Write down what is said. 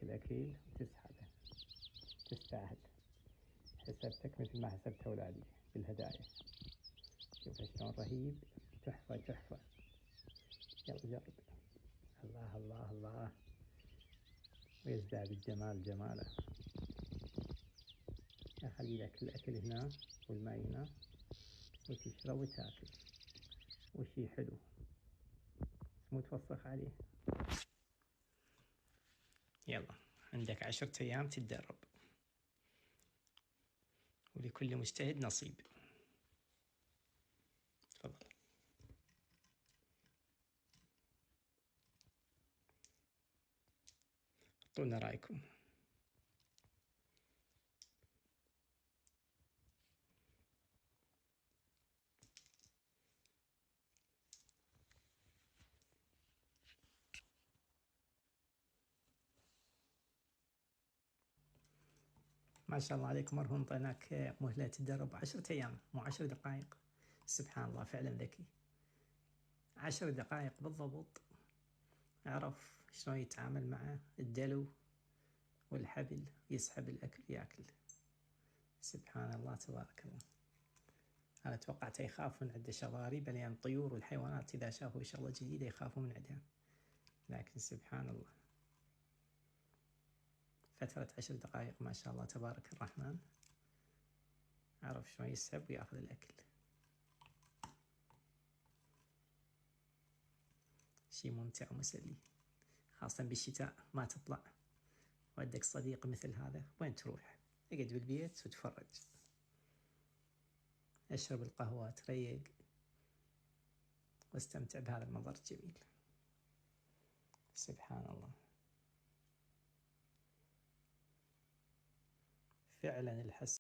لك الأكل وتسحبه، تستاهل. حسبتك مثل ما حسبت أولادي بالهدايا. شوف شلون رهيب، تحفة تحفة. يلا جرب. الله الله الله، ويزداد الجمال جماله. أخلي لك الأكل هنا والماء هنا وتشرب وتاكل، وشي حلو مو توسخ عليه. يلا عندك 10 أيام تتدرب، ولكل مجتهد نصيب. تفضل. اعطونا رأيكم. ما شاء الله عليك مرهون، انطيناك مهلة تتدرب 10 أيام مو 10 دقائق. سبحان الله، فعلا ذكي. 10 دقائق بالضبط. عرف شلون يتعامل مع الدلو والحبل، يسحب الأكل ياكل. سبحان الله تبارك الله. أنا توقعت يخاف من عنده شظاري، بل يعني الطيور والحيوانات إذا شافوا شغلة جديدة يخافوا من عندها، لكن سبحان الله فترة 10 دقائق ما شاء الله تبارك الرحمن، عرف شلون يسحب وياخذ الأكل. شي ممتع ومسلي، خاصة بالشتاء ما تطلع وعندك صديق مثل هذا، وين تروح؟ اقعد بالبيت وتفرج، اشرب القهوة، تريق واستمتع بهذا المنظر الجميل. سبحان الله، فعلا الحس